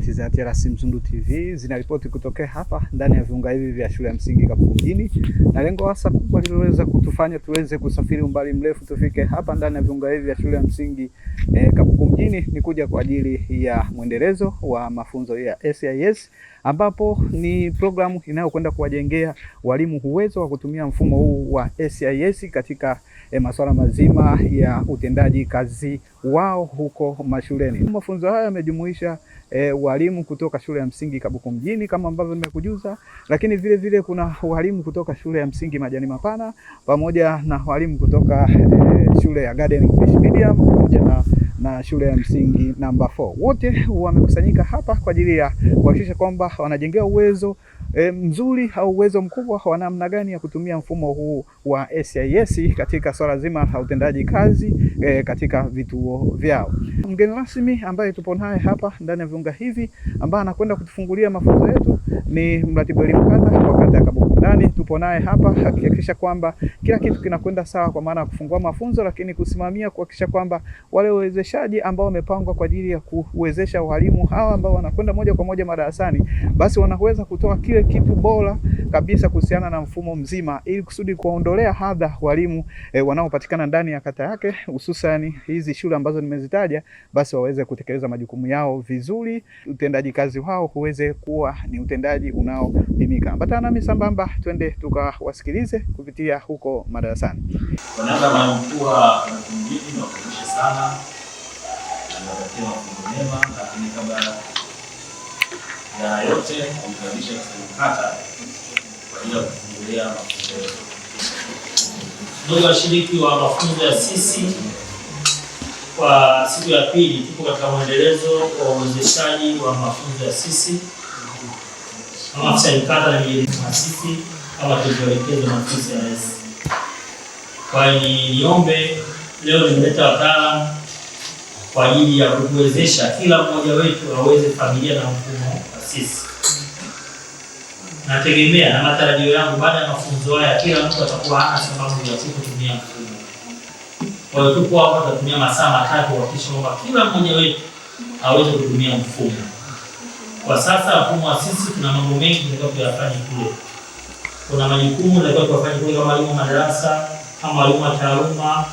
Ripoti za TRC Mzundu TV zinaripoti kutokea hapa ndani ya viunga hivi vya shule ya msingi Kabuku mjini, na lengo hasa kubwa liloweza kutufanya tuweze kusafiri umbali mrefu tufike hapa ndani ya viunga hivi vya shule ya msingi Kabuku mjini ni kuja kwa ajili ya mwendelezo wa mafunzo ya SIS, ambapo ni programu inayokwenda kuwajengea walimu uwezo wa kutumia mfumo huu wa SIS katika masuala mazima ya utendaji kazi wao huko mashuleni. Mafunzo haya yamejumuisha walimu kutoka shule ya msingi Kabuku mjini kama ambavyo nimekujuza, lakini vile vile kuna walimu kutoka shule ya msingi Majani Mapana pamoja na walimu kutoka shule ya Garden English Medium pamoja na shule ya msingi namba 4. Wote wamekusanyika hapa kwa ajili ya kuhakikisha kwamba wanajengea uwezo mzuri au uwezo mkubwa wa namna gani ya kutumia mfumo huu wa SIS katika swala zima la utendaji kazi katika vituo vyao. Mgeni rasmi ambaye tupo naye hapa ndani ya viunga hivi ambaye anakwenda kutufungulia mafunzo yetu ni mratibu elimu kata wa kata ya Kabuku ndani. Tupo naye hapa hakikisha kwamba kila kitu kinakwenda sawa, kwa maana ya kufungua mafunzo, lakini kusimamia kuhakikisha kwamba wale wawezeshaji ambao wamepangwa kwa ajili ya kuwezesha walimu hawa ambao wanakwenda moja kwa moja madarasani, basi wanaweza kutoa kile kitu bora kabisa kuhusiana na mfumo mzima, ili kusudi kuondolea hadha walimu wanaopatikana ndani ya kata yake, hususan hizi shule ambazo nimezitaja, basi waweze kutekeleza majukumu yao vizuri, utendaji kazi wao uweze kuwa ni utendaji unaopimika. Ambatana nami sambamba, twende tukawasikilize kupitia huko madarasani. Kwa niaba ya mkuu wa mjini na kushukuru sana na kupatia mafunzo mema, lakini kabla ya yote kumkaribisha kata kwa ajili ya kufungulia mafunzo. Ndugu washiriki wa mafunzo ya sisi, kwa siku ya pili tuko katika mwendelezo wa uwezeshaji wa mafunzo ya sisi kama afisa kata na sisi kama tulivyoelekezwa na afisa ya rais. Kwa hiyo niombe leo nimeleta wataalamu kwa ajili ya kuwezesha kila mmoja wetu aweze familia na mfumo wa sisi. Nategemea na matarajio yangu baada ya mafunzo haya kila mtu atakuwa hana sababu ya kutumia mfumo. Kwa hiyo tupo hapa tutatumia masaa 3 kuhakikisha kwamba kila mmoja wetu aweze kutumia mfumo. Kwa sasa mfumo wa sisi tuna mambo mengi tunataka kuyafanya kule. Kuna majukumu tunataka kuyafanya kule kama walimu madarasa, kama walimu wa taaluma,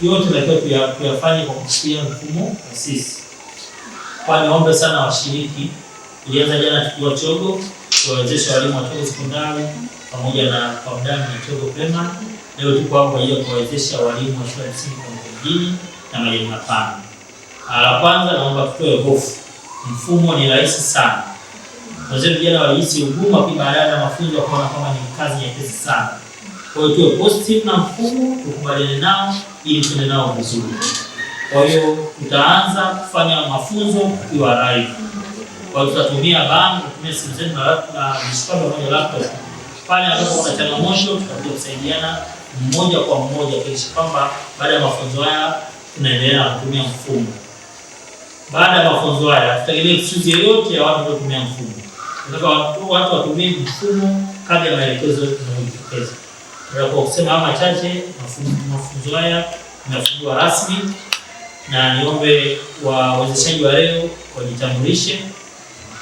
yote tunataka kuyafanya kwa kupitia mfumo wa sisi. Kwa niombe sana washiriki, tulianza jana tukiwa Chogo, tuwawezesha walimu wa Chogo sekondari pamoja na kwa mdani na Chogo Pema. Leo tuko hapa kwa ajili ya kuwawezesha walimu wa shule ya msingi Kabuku mjini na Majani Mapana. La kwanza naomba tutoe hofu. Mfumo ni rahisi sana. Wazee vijana walihisi ugumu kwa baada ya mafunzo wakaona kama ni kazi nyepesi sana. Kwa hiyo tuwe positive na mfumo, tukubaliane nao ili tuende nao vizuri. Kwa hiyo tutaanza kufanya mafunzo tukiwa live. Kwa hiyo tutatumia bango, tutatumia simu zetu na mshikapo pamoja laptop. Pale ambapo kuna changamoto tutakuja kusaidiana mmoja kwa mmoja kisha kwamba baada ya mafunzo haya tunaendelea kutumia mfumo. Baada ya mafunzo haya tutategemea kitu yoyote ya watu kutumia mfumo. Tunataka watu watumie mfumo kadri ya maelekezo tunayoelekeza. Kwa kusema machache, mafunzo haya yamefungwa rasmi, na niombe wawezeshaji wa leo wajitambulishe,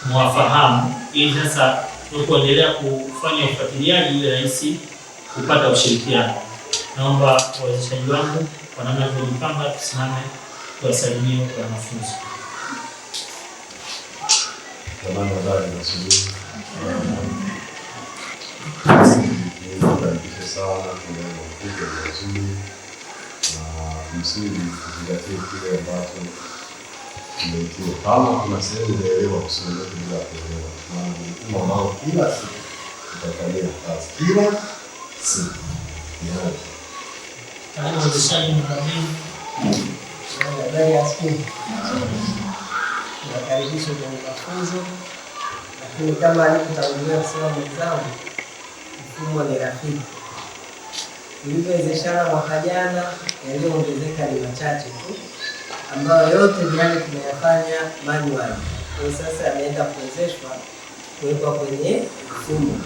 mwafahamu ili sasa tunapoendelea kufanya ufuatiliaji iwe rahisi kupata ushirikiano. Naomba wawezeshaji wangu kwa namna tulivyopanga tusimame tuwasalimie kwa mafunzo. Jamani, habari za asubuhi. Sana tunakuja vizuri na msingi kuzingatia kile ambacho tumeitiwa. Kama kuna sehemu inaelewa kusoma bila kuelewa, maana ni mfumo ambao kila siku tutafanyia kazi kila siku. Kama wawezeshaji mkamili habari ya siku, nakaribishwa kwenye mafunzo, lakini kama alivyotangulia kusema mwenzangu, mfumo ni rafiki. Tulivyowezeshana mwaka jana, yaliyoongezeka ni machache tu, ambayo yote yale tunayafanya manual. Kwa sasa yameenda kuwezeshwa kuwekwa kwenye mfumo.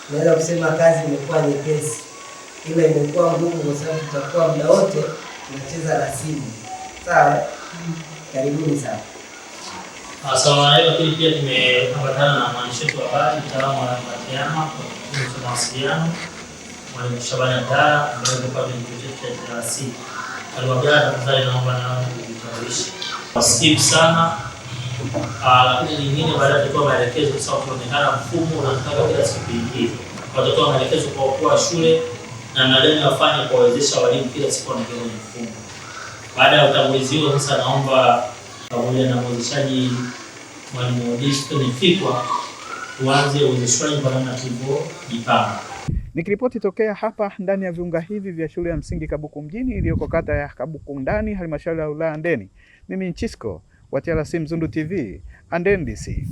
Naweza kusema kazi imekuwa nyepesi, ila imekuwa ngumu kwa sababu tutakuwa muda wote tunacheza na simu. Sawa? Karibuni sana. Lakini pia tumeambatana na mwandishi wetu wa habari, mtaalamu wa TEHAMA kwa kituo cha mawasiliano, Mwalimu Shabani Abdalla, ambaye yuko pale kituo chetu cha TRC. Aliwaambia tafadhali naomba nao kujitambulisha. Wasikivu sana. Lakini nyingine baada ya kutoa maelekezo kwa sababu tunaonekana mfumo unataka kila siku ingine. Watatoa maelekezo kwa wakuu wa shule na nadhani wafanye kuwawezesha walimu kila siku wanaingia kwenye mfumo. Baada ya utangulizi huo, sasa naomba pamoja na mwezeshaji Mwalimu Dickson Fikwa tuanze uwezeshwaji kwa namna tulivyojipanga. Nikiripoti tokea hapa ndani ya viunga hivi vya shule ya msingi Kabuku mjini iliyoko kata ya Kabuku ndani halmashauri ya wilaya Handeni. Mimi Nchisco wa TRC Mzundu TV, Handeni DC.